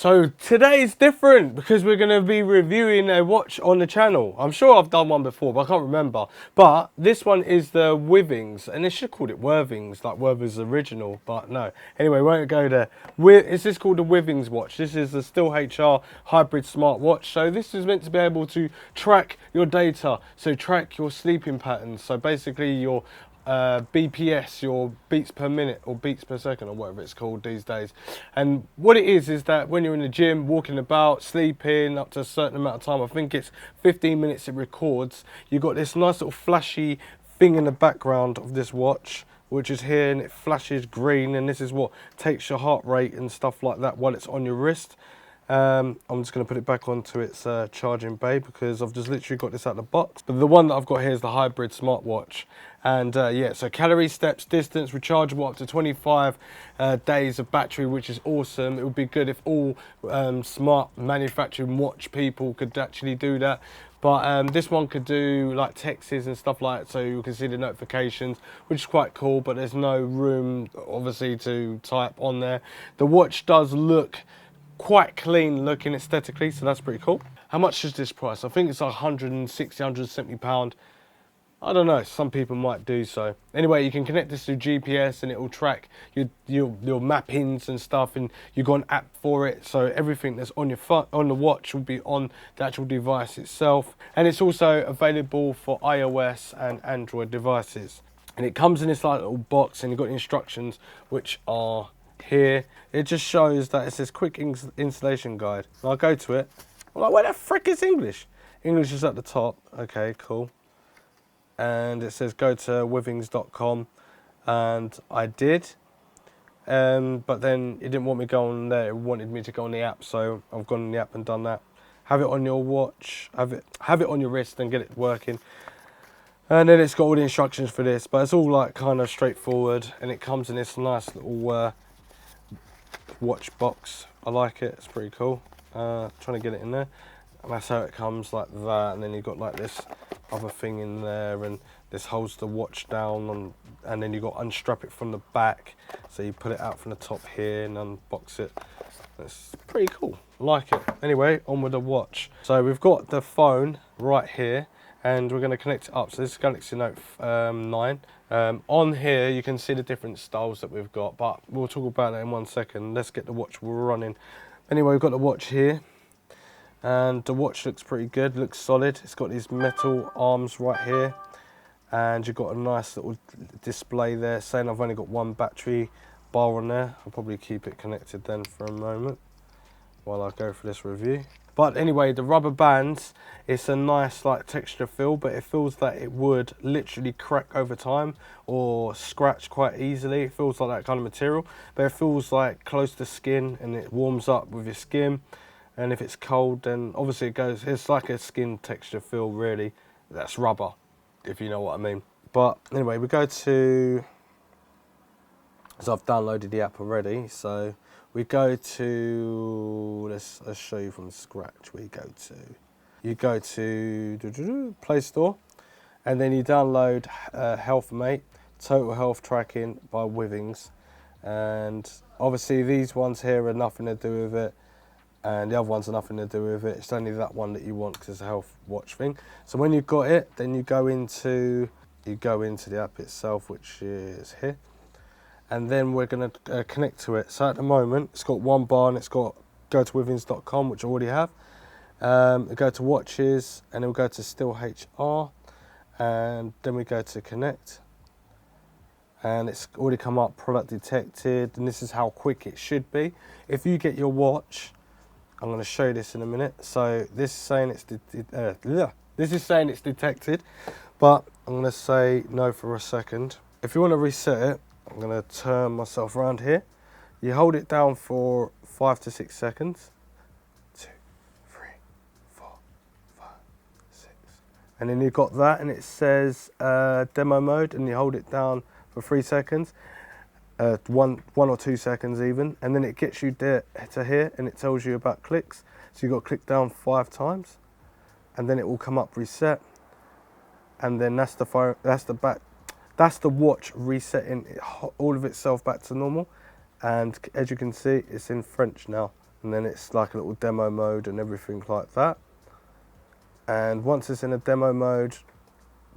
So today's different because we're going to be reviewing a watch on the channel. I'm sure I've done one before, but I can't remember. But this one is the Withings, and they should call it Withings, like Werther's original, but no. Anyway, won't go there. Is this called the Withings watch? This is the Steel HR hybrid smartwatch. So this is meant to be able to track your data, so track your sleeping patterns. So basically your BPS, your beats per minute or beats per second or whatever it's called these days. And what it is that when you're in the gym, walking about, sleeping up to a certain amount of time, I think it's 15 minutes it records, you've got this nice little flashy thing in the background of this watch, which is here, and it flashes green, and this is what takes your heart rate and stuff like that while it's on your wrist. I'm just going to put it back onto its charging bay because I've just literally got this out of the box. But the one that I've got here is the hybrid smartwatch. And yeah, so calories, steps, distance, rechargeable up to 25 days of battery, which is awesome. It would be good if all smart manufacturing watch people could actually do that. But this one could do like texts and stuff like that, so you can see the notifications, which is quite cool, but there's no room obviously to type on there. The watch does look quite clean looking aesthetically, so that's pretty cool. How much is this price? I think it's like 160, 170 pound. I don't know, some people might do so. Anyway, you can connect this to GPS and it will track your mappings and stuff, and you've got an app for it, so everything that's on your phone, on the watch, will be on the actual device itself. And it's also available for iOS and Android devices. And it comes in this like little box, and you've got the instructions, which are here. It just shows that it says quick installation guide. And I'll go to it. I'm like, where the frick is English? English is at the top. Okay, cool. And it says go to withings.com, and I did. But then it didn't want me to go on there. It wanted me to go on the app, so I've gone on the app and done that. Have it on your watch. Have it on your wrist and get it working. And then it's got all the instructions for this, but it's all like kind of straightforward, and it comes in this nice little watch box. I like it, it's pretty cool. Trying to get it in there, and that's how it comes, like that. And then you've got like this other thing in there, and this holds the watch down, and then you've got to unstrap it from the back, so you put it out from the top here and unbox it. It's pretty cool, I like it. Anyway, on with the watch. So we've got the phone right here, and we're going to connect it up. So this is Galaxy Note 9. On here you can see the different styles that we've got, but we'll talk about that in 1 second. Let's get the watch running. Anyway, we've got the watch here, and the watch looks pretty good, looks solid. It's got these metal arms right here, and you've got a nice little display there saying I've only got one battery bar on there. I'll probably keep it connected then for a moment while I go for this review. But anyway, the rubber bands, it's a nice like texture feel, but it feels like it would literally crack over time or scratch quite easily. It feels like that kind of material, but it feels like close to skin, and it warms up with your skin. And if it's cold, then obviously it's like a skin texture feel really. That's rubber, if you know what I mean. But anyway, we go to, so I've downloaded the app already, so we go to, let's show you from scratch. You go to Play Store, and then you download Health Mate, Total Health Tracking by Withings. And obviously these ones here are nothing to do with it, and the other ones are nothing to do with it. It's only that one that you want because it's a health watch thing. So when you've got it, then you go into the app itself, which is here. And then we're going to connect to it. So at the moment, it's got one bar, and it's got go to withings.com, which I already have. Go to watches, and then we'll go to Steel HR, and then we go to connect. And it's already come up, product detected, and this is how quick it should be. If you get your watch, I'm going to show you this in a minute. So this is saying it's detected, but I'm going to say no for a second. If you want to reset it, I'm going to turn myself around here. You hold it down for 5 to 6 seconds. 2, 3, 4, 5, 6. And then you've got that, and it says demo mode, and you hold it down for 3 seconds. 1 or 2 seconds even, and then it gets you there to here, and it tells you about clicks. So you've got to click down 5 times, and then it will come up reset, and then that's the phone, that's the watch resetting all of itself back to normal. And as you can see, it's in French now, and then it's like a little demo mode and everything like that. And once it's in a demo mode,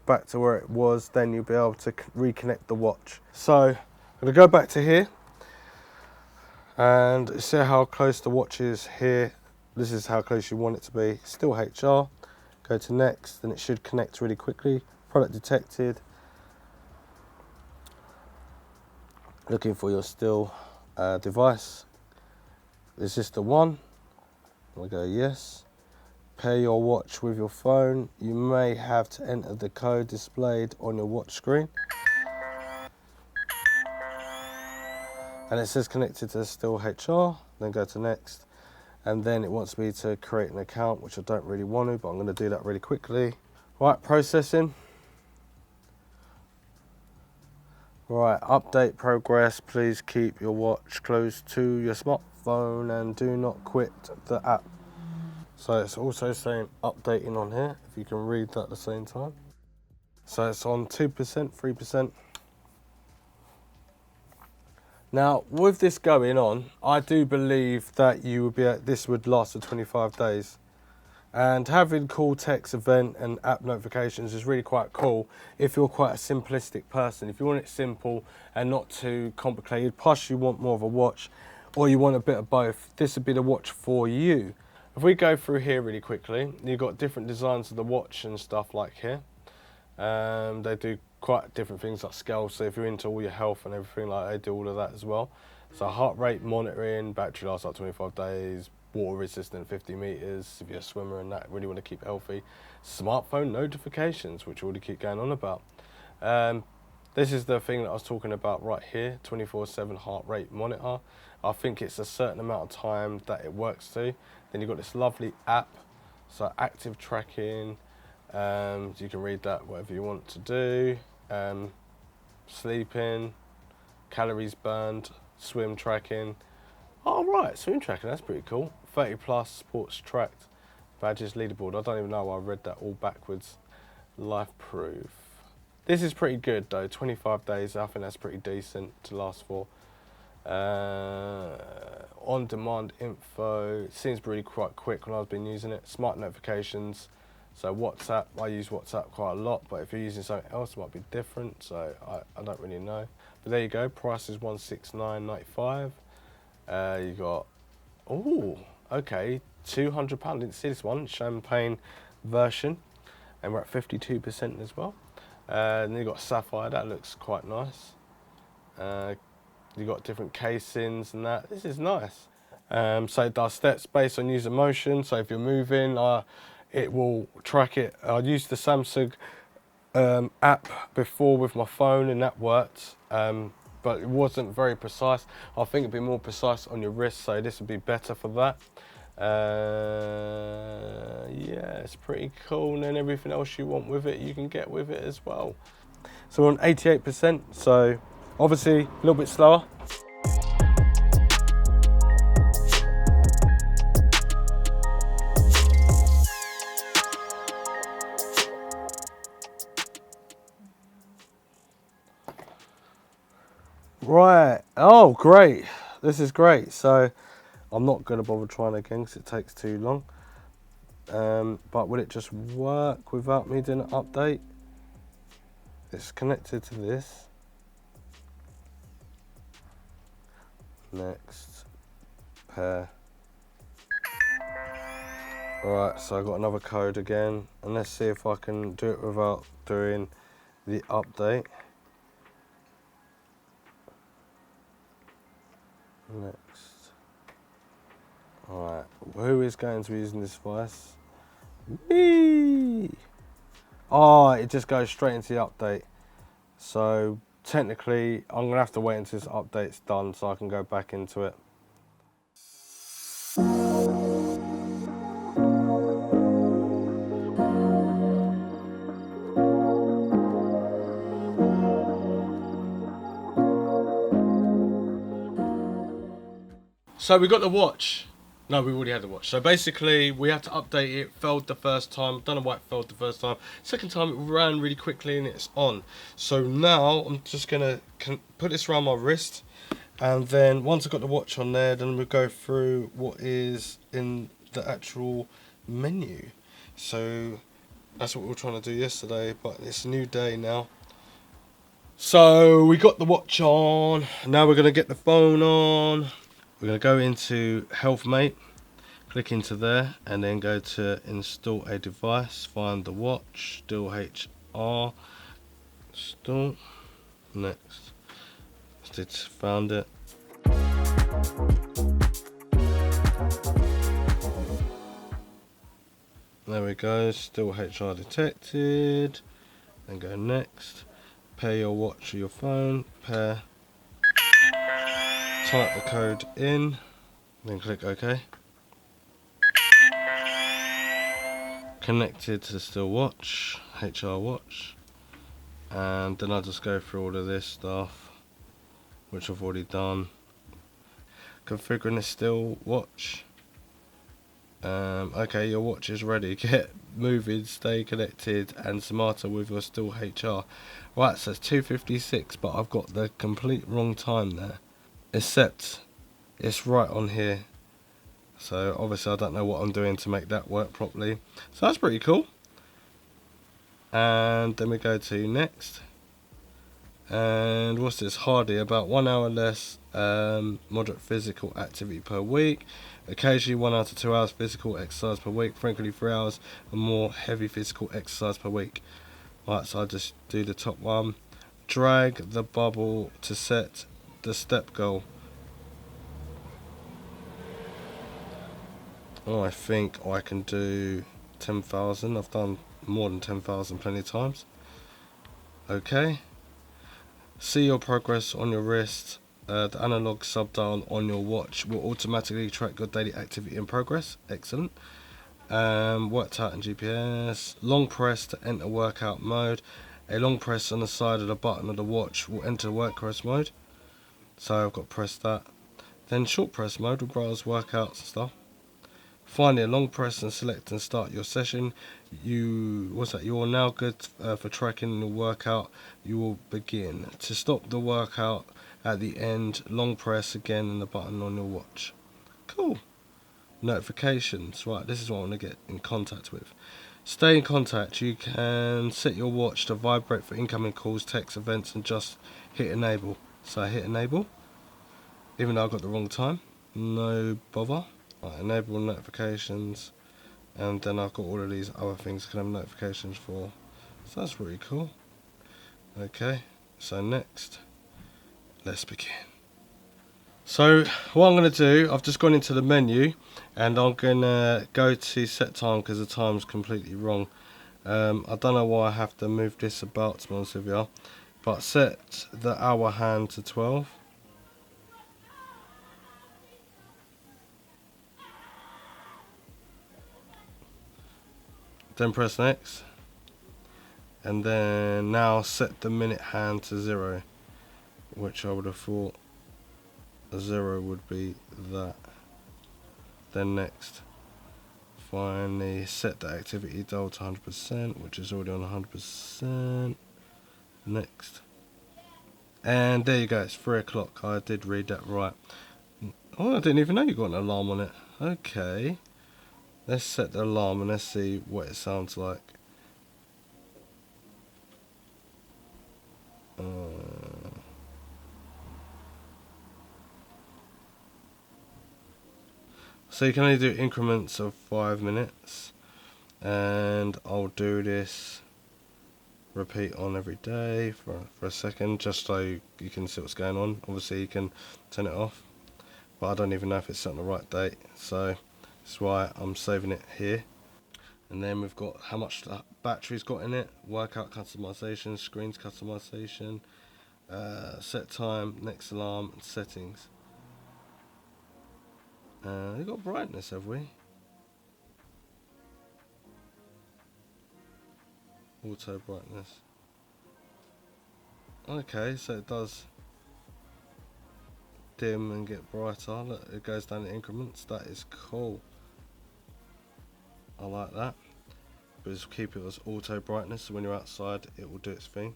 back to where it was, then you'll be able to reconnect the watch. So I'm going to go back to here and see how close the watch is here. This is how close you want it to be. Still HR. Go to next, and it should connect really quickly. Product detected. Looking for your still device. Is this the one? We go yes. Pair your watch with your phone. You may have to enter the code displayed on your watch screen. And it says connected to still HR. Then go to next. And then it wants me to create an account, which I don't really want to, but I'm going to do that really quickly. Right, processing. Right, update progress. Please keep your watch close to your smartphone and do not quit the app. So it's also saying updating on here, if you can read that at the same time. So it's on 2%, 3%. Now, with this going on, I do believe that you would this would last for 25 days. And having call, text, event and app notifications is really quite cool if you're quite a simplistic person. If you want it simple and not too complicated, plus you want more of a watch, or you want a bit of both, this would be the watch for you. If we go through here really quickly, you've got different designs of the watch and stuff like here. They do quite different things like scale, so if you're into all your health and everything, like they do all of that as well. So heart rate monitoring, battery lasts like 25 days, water resistant 50 meters if you're a swimmer and that really want to keep healthy. Smartphone notifications, which we already keep going on about. This is the thing that I was talking about right here, 24/7 heart rate monitor. I think it's a certain amount of time that it works to. Then you've got this lovely app, so active tracking. You can read that whatever you want to do. Sleeping, calories burned, swim tracking. Oh right, swim tracking, that's pretty cool. 30 plus, sports tracked, badges, leaderboard. I don't even know why I read that all backwards. Life proof. This is pretty good though, 25 days, I think that's pretty decent to last for. On demand info, it seems really quite quick when I've been using it. Smart notifications, so WhatsApp, I use WhatsApp quite a lot, but if you're using something else it might be different, so I don't really know. But there you go, price is $169.95. You got, oh, okay, £200, didn't see this one, champagne version, and we're at 52% as well. And then you got sapphire, that looks quite nice. You got different casings and that, this is nice. So it does steps based on user motion, so if you're moving, it will track it. I used the Samsung app before with my phone and that worked. But it wasn't very precise. I think it'd be more precise on your wrist, so this would be better for that. Yeah, it's pretty cool, and then everything else you want with it, you can get with it as well. So we're on 88%, so obviously a little bit slower. Right, oh great, this is great. So I'm not going to bother trying again because it takes too long. But will it just work without me doing an update? It's connected to this. Next, pair. Right, so I got another code again, and let's see if I can do it without doing the update. Next. Alright, who is going to be using this device? Me! Oh, it just goes straight into the update. So technically, I'm going to have to wait until this update's done so I can go back into it. So we got the watch. No, we already had the watch. So basically, we had to update it. Failed the first time. Don't know why it failed the first time. Second time, it ran really quickly and it's on. So now I'm just gonna put this around my wrist, And then once I've got the watch on there, then we'll go through what is in the actual menu. So that's what we were trying to do yesterday, but it's a new day now. So we got the watch on, now we're going to get the phone on. We're going to go into Health Mate, click into there, and then go to install a device, find the watch, Steel HR, install, next. It's found it. There we go, Steel HR detected, then go next. Pair your watch to your phone, pair, type the code in, then click OK. Connected to the Steel watch, HR watch, and then I'll just go through all of this stuff, which I've already done. Configuring the Steel watch. Okay, your watch is ready. Get moving, stay connected, and smarter with your Steel HR. Right, so it's 2:56, but I've got the complete wrong time there. Except it's right on here. So obviously I don't know what I'm doing to make that work properly. So that's pretty cool. And then we go to next. And what's this? Hardy, about 1 hour less moderate physical activity per week. Occasionally 1 hour to 2 hours physical exercise per week. Frequently 3 hours and more heavy physical exercise per week. Right, so I'll just do the top one. Drag the bubble to set the step goal. Oh, I think I can do 10,000. I've done more than 10,000 plenty of times. Okay. See your progress on your wrist. The analog sub-dial on your watch will automatically track your daily activity and progress. Excellent. Worked out in GPS. Long press to enter workout mode. A long press on the side of the button of the watch will enter workout mode. So I've got to press that. Then short press mode will browse workouts and stuff. Finally, a long press and select and start your session. You are now good for tracking your workout. You will begin. To stop the workout at the end, long press again and the button on your watch. Cool. Notifications. Right, this is what I want to get in contact with. Stay in contact. You can set your watch to vibrate for incoming calls, text, events, and just hit enable. So I hit enable, even though I got the wrong time. No bother. Right, enable notifications, and then I've got all of these other things I can have notifications for. So that's pretty cool. Okay, so next, let's begin. So what I'm going to do, I've just gone into the menu, and I'm going to go to set time because the time's completely wrong. I don't know why I have to move this about, to be honest with you, but set the hour hand to 12. Then press next, and then now set the minute hand to 0, which I would have thought 0 would be that. Then next, finally set the activity dial to 100%, which is already on 100%. Next, and there you go, it's 3 o'clock. I did read that right. Oh, I didn't even know you got an alarm on it. Okay, let's set the alarm and let's see what it sounds like. So you can only do increments of 5 minutes, and I'll do this repeat on every day for a second, just so you can see what's going on. Obviously you can turn it off, but I don't even know if it's set on the right date, so that's why I'm saving it here. And then we've got how much the battery's got in it, workout customization, screens customization, set time, next alarm, and settings. We've got brightness, have we? Auto brightness. Okay, so it does dim and get brighter. Look, it goes down in increments. That is cool. I like that. But just keep it as auto brightness, so when you're outside it will do its thing.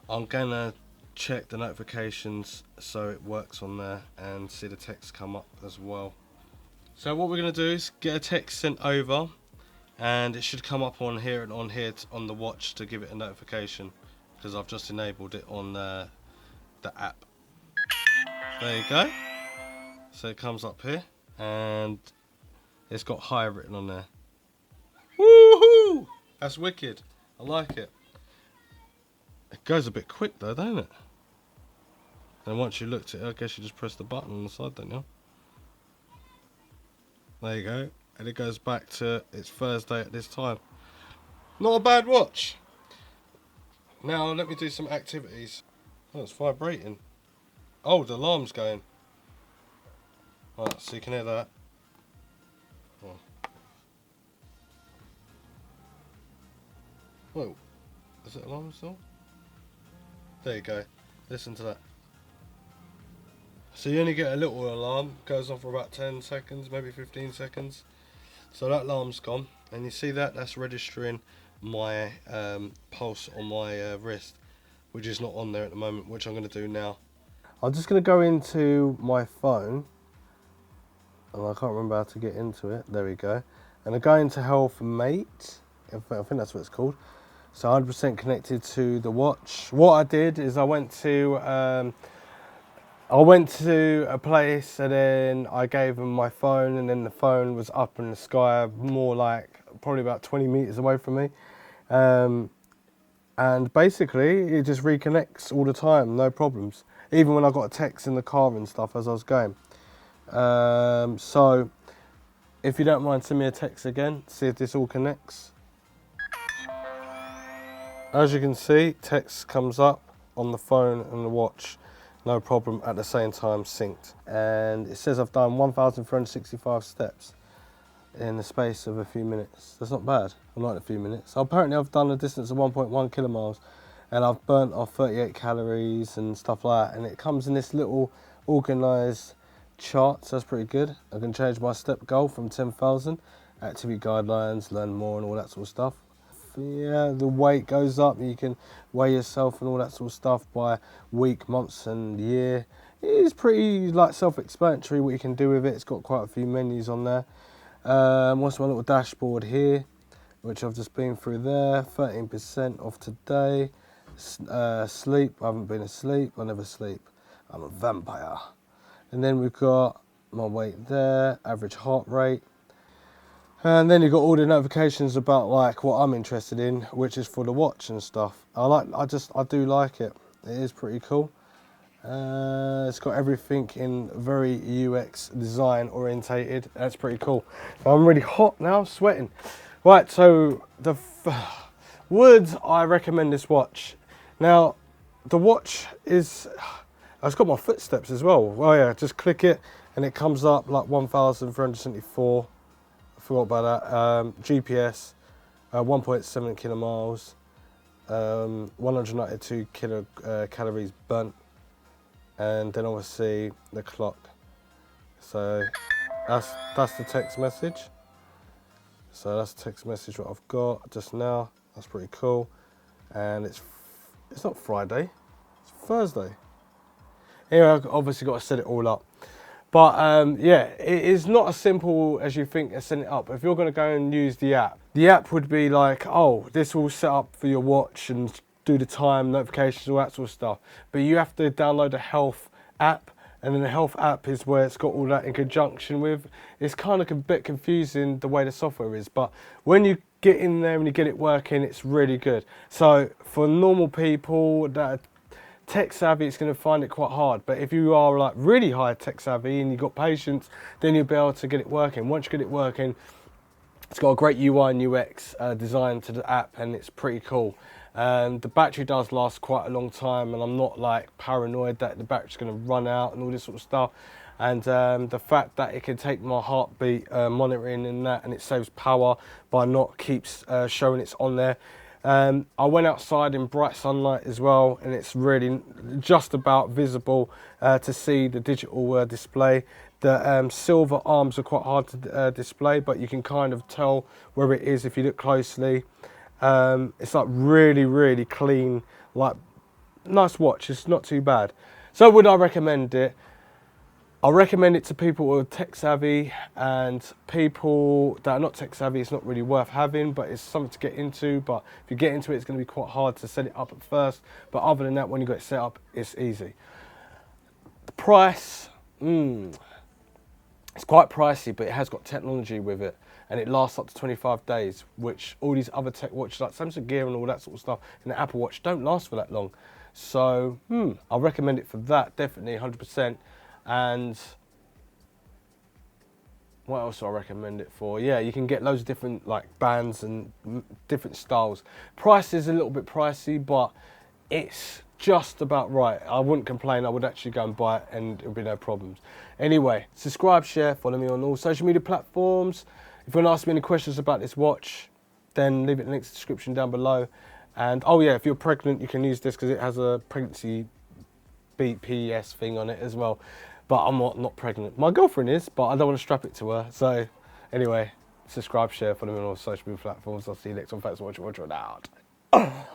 I'm gonna check the notifications so it works on there and see the text come up as well. So what we're going to do is get a text sent over, and it should come up on here and on here on the watch to give it a notification, because I've just enabled it on the app. There you go. So it comes up here and it's got hi written on there. Woohoo! That's wicked. I like it. It goes a bit quick though, don't it? And once you looked at it, I guess you just press the button on the side, don't you? There you go. And it goes back to it's Thursday at this time. Not a bad watch. Now let me do some activities. Oh, it's vibrating. Oh, the alarm's going. Right, so you can hear that. Oh. Whoa, is it alarm still? There you go. Listen to that. So you only get a little alarm, goes on for about 10 seconds, maybe 15 seconds. So that alarm's gone, and you see that? That's registering my pulse on my wrist, which is not on there at the moment, which I'm going to do now. I'm just going to go into my phone, and I can't remember how to get into it. There we go. And I go into Health Mate. I think that's what it's called. So 100% connected to the watch. What I did is I went to a place, and then I gave them my phone, and then the phone was up in the sky, more like probably about 20 meters away from me. And basically it just reconnects all the time, no problems. Even when I got a text in the car and stuff as I was going. So if you don't mind, send me a text again, see if this all connects. As you can see, text comes up on the phone and the watch, no problem, at the same time synced. And it says I've done 1,365 steps in the space of a few minutes. That's not bad. I like a few minutes. So apparently I've done a distance of 1.1 kilomiles, and I've burnt off 38 calories and stuff like that. And it comes in this little organised chart, so that's pretty good. I can change my step goal from 10,000, activity guidelines, learn more and all that sort of stuff. Yeah, the weight goes up. You can weigh yourself and all that sort of stuff by week, months and year. It is pretty like self-explanatory what you can do with it. It's got quite a few menus on there. What's my little dashboard here, which I've just been through there. 13% off today. Sleep, I haven't been asleep. I never sleep. I'm a vampire. And then we've got my weight there, average heart rate. And then you've got all the notifications about like what I'm interested in, which is for the watch and stuff. I do like it. It is pretty cool. It's got everything in very UX design orientated. That's pretty cool. I'm really hot now, sweating. Right, so would I recommend this watch? Now, the watch is, it's got my footsteps as well. Oh yeah, just click it and it comes up like 1,374. Forgot about that. GPS, 1.7 kilomiles, 192 calories burnt, and then obviously the clock. So that's the text message. So that's the text message what I've got just now. That's pretty cool. And it's not Friday, it's Thursday. Anyway, I've obviously got to set it all up. But yeah, it is not as simple as you think as setting it up. If you're going to go and use the app would be like, oh, this will set up for your watch and do the time, notifications, all that sort of stuff. But you have to download a health app, and then the health app is where it's got all that in conjunction with. It's kind of a bit confusing the way the software is, but when you get in there and you get it working, it's really good. So for normal people that are tech savvy, it's going to find it quite hard, but if you are like really high tech savvy and you've got patience, then you'll be able to get it working. Once you get it working, it's got a great UI and UX design to the app, and it's pretty cool. The battery does last quite a long time, and I'm not like paranoid that the battery's going to run out and all this sort of stuff. And the fact that it can take my heartbeat monitoring and that, and it saves power by not keeps showing it's on there. I went outside in bright sunlight as well, and it's really just about visible to see the digital display. The silver arms are quite hard to display, but you can kind of tell where it is if you look closely. It's like really, really clean, like nice watch. It's not too bad. So would I recommend it? I recommend it to people who are tech savvy, and people that are not tech savvy, it's not really worth having, but it's something to get into. But if you get into it, it's going to be quite hard to set it up at first. But other than that, when you got it set up, it's easy. The price, it's quite pricey, but it has got technology with it, and it lasts up to 25 days, which all these other tech watches like Samsung Gear and all that sort of stuff and the Apple Watch don't last for that long. So I'll recommend it for that, definitely 100%. And what else do I recommend it for? Yeah, you can get loads of different like bands and different styles. Price is a little bit pricey, but it's just about right. I wouldn't complain. I would actually go and buy it and it'll be no problems. Anyway, subscribe, share, follow me on all social media platforms. If you want to ask me any questions about this watch, then leave it in the link to the description down below. And oh yeah, if you're pregnant, you can use this because it has a pregnancy BPS thing on it as well. But I'm not pregnant. My girlfriend is, but I don't want to strap it to her. So anyway, subscribe, share, follow me on all social media platforms. I'll see you next one. Thanks for watching. Watch it out.